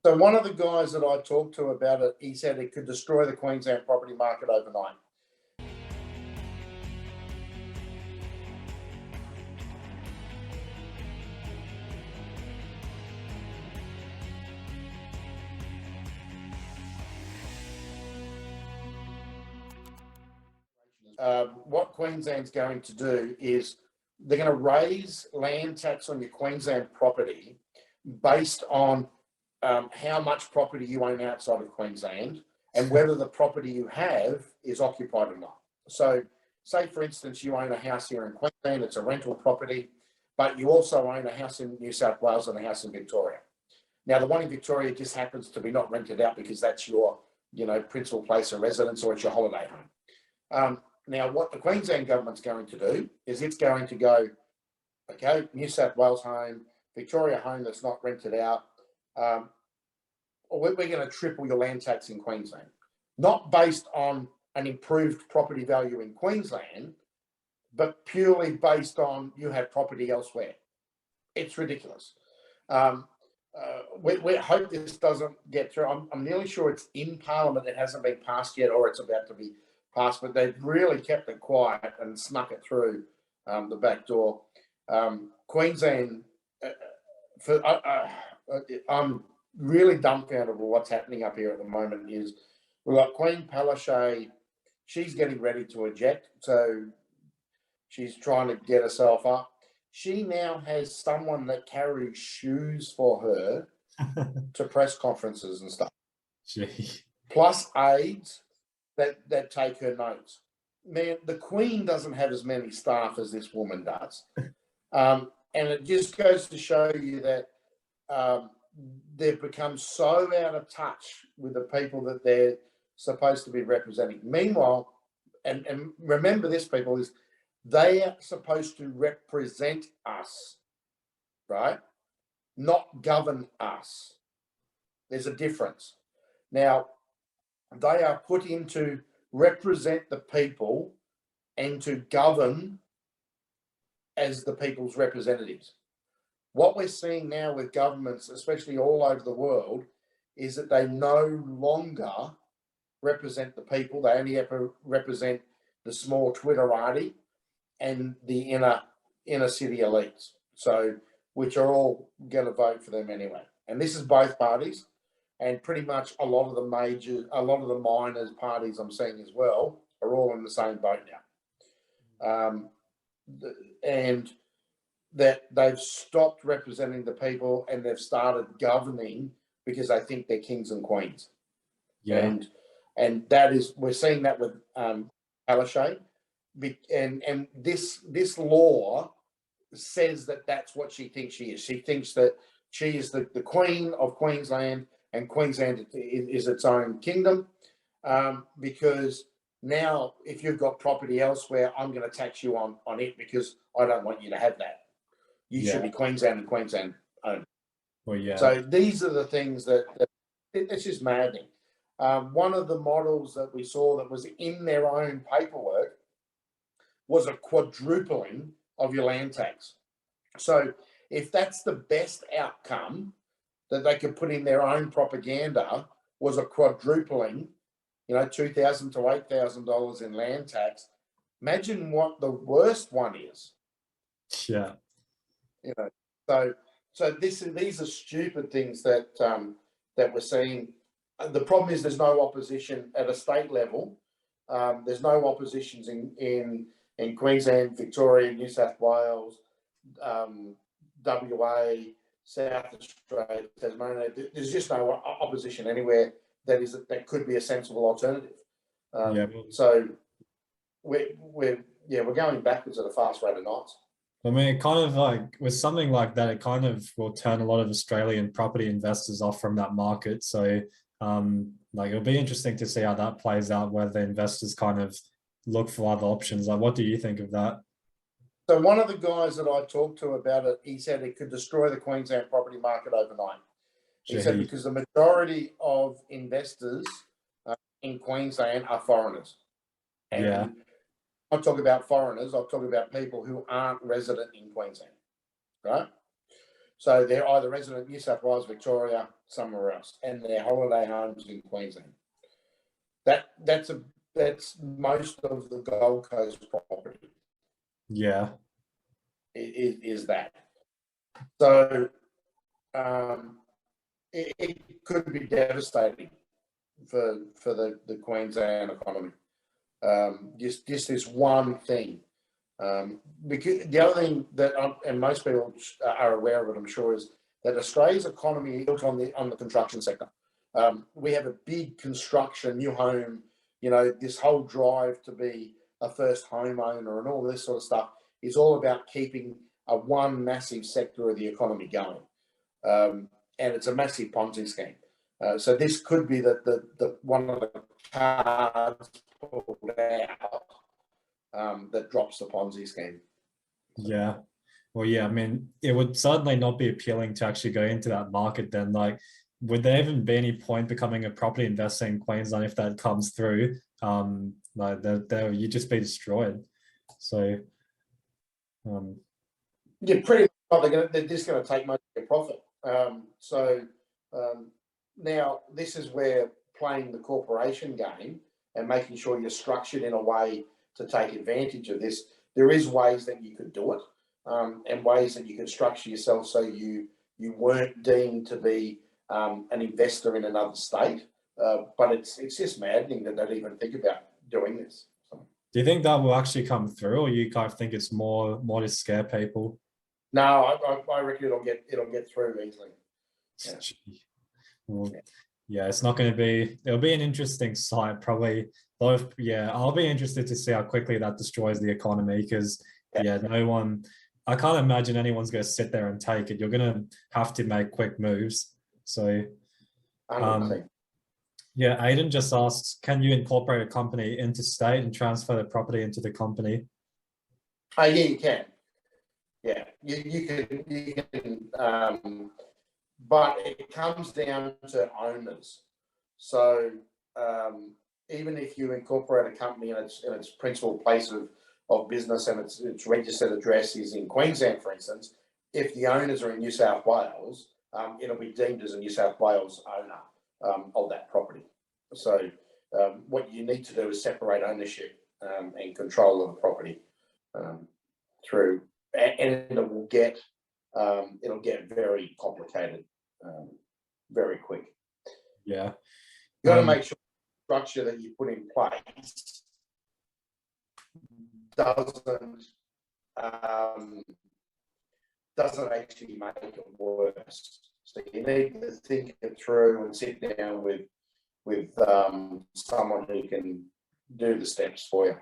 So one of the guys that I talked to about it, he said it could destroy the Queensland property market overnight. What Queensland's going to do is they're going to raise land tax on your Queensland property based on how much property you own outside of Queensland and whether the property you have is occupied or not. So say, for instance, you own a house here in Queensland, it's a rental property, but you also own a house in New South Wales and a house in Victoria. Now, the one in Victoria just happens to be not rented out because that's your, principal place of residence or it's your holiday home. Now, what the Queensland government's going to do is it's going to go, okay, New South Wales home, Victoria home that's not rented out, we're going to triple your land tax in Queensland, not based on an improved property value in Queensland, but purely based on you have property elsewhere. It's ridiculous. We hope this doesn't get through. I'm nearly sure it's in Parliament. It hasn't been passed yet, or it's about to be passed, but they've really kept it quiet and snuck it through the back door. Queensland, I'm really dumbfounded with what's happening up here at the moment. Is we've got Queen Palaszczuk, she's getting ready to eject, so she's trying to get herself up. She now has someone that carries shoes for her to press conferences and stuff. Gee. Plus aides that take her notes. Man, the Queen doesn't have as many staff as this woman does. And it just goes to show you that they've become so out of touch with the people that they're supposed to be representing. Meanwhile, and remember this, people, is they are supposed to represent us, right? Not govern us. There's a difference. Now, they are put in to represent the people and to govern as the people's representatives. What we're seeing now with governments, especially all over the world, is that they no longer represent the people. They only ever represent the small Twitterati and the inner city elites. So, which are all going to vote for them anyway. And this is both parties. And pretty much a lot of the minor parties I'm seeing as well are all in the same boat now. And that they've stopped representing the people and they've started governing because they think they're kings and queens. Yeah. And that is, we're seeing that with Palaszczuk. And this law says that that's what she thinks she is. She thinks that she is the Queen of Queensland, and Queensland is its own kingdom, because now if you've got property elsewhere, I'm going to tax you on it because I don't want you to have that. You should be Queensland and Queensland owned. Well, yeah. So these are the things that it's just maddening. One of the models that we saw that was in their own paperwork was a quadrupling of your land tax. So if that's the best outcome that they could put in their own propaganda, was a quadrupling, $2,000 to $8,000 in land tax. Imagine what the worst one is. Yeah. So these are stupid things that we're seeing. The problem is there's no opposition at a state level. There's no oppositions in Queensland, Victoria, New South Wales, WA, South Australia, Tasmania. There's just no opposition anywhere that could be a sensible alternative. So we're going backwards at a fast rate of knots. I mean, it kind of like with something like that, it kind of will turn a lot of Australian property investors off from that market. So it'll be interesting to see how that plays out, where the investors kind of look for other options. Like, what do you think of that? So one of the guys that I talked to about it, he said it could destroy the Queensland property market overnight. He said because the majority of investors in Queensland are foreigners. And I'm talking about foreigners. I'm talking about people who aren't resident in Queensland, right? So they're either resident New South Wales, Victoria, somewhere else, and their holiday homes in Queensland. That's most of the Gold Coast property. Yeah. Is that. So it could be devastating for the Queensland economy. Just this one thing. Because the other thing that and most people are aware of it, I'm sure, is that Australia's economy is built on the construction sector. We have a big construction, new home, this whole drive to be a first homeowner and all this sort of stuff is all about keeping one massive sector of the economy going. And it's a massive Ponzi scheme. So this could be the one of the cards pulled out that drops the Ponzi scheme. Yeah. Well, yeah, I mean, it would certainly not be appealing to actually go into that market then. Like, would there even be any point becoming a property investor in Queensland if that comes through? Like, you'd just be destroyed. So, yeah, pretty much they're just going to take most of their profit. Now this is where playing the corporation game and making sure you're structured in a way to take advantage of this. There is ways that you could do it, and ways that you could structure yourself so you weren't deemed to be an investor in another state. But it's just maddening that they'd even think about doing this. So. Do you think that will actually come through, or you kind of think it's more to scare people? No, I reckon it'll get through easily. Yeah. Well, yeah, it's not going to be. It'll be an interesting sight, probably. Both, yeah, I'll be interested to see how quickly that destroys the economy because, yeah, no one. I can't imagine anyone's going to sit there and take it. You're going to have to make quick moves. So, yeah, Aiden just asks, can you incorporate a company interstate and transfer the property into the company? Oh, yeah, you can. Yeah, you can, but it comes down to owners. So even if you incorporate a company and its principal place of business and its registered address is in Queensland, for instance, if the owners are in New South Wales, it'll be deemed as a New South Wales owner of that property. So what you need to do is separate ownership and control of the property through. And it will get very complicated very quick. Yeah, you got to make sure the structure that you put in place doesn't actually make it worse. So you need to think it through and sit down with someone who can do the steps for you.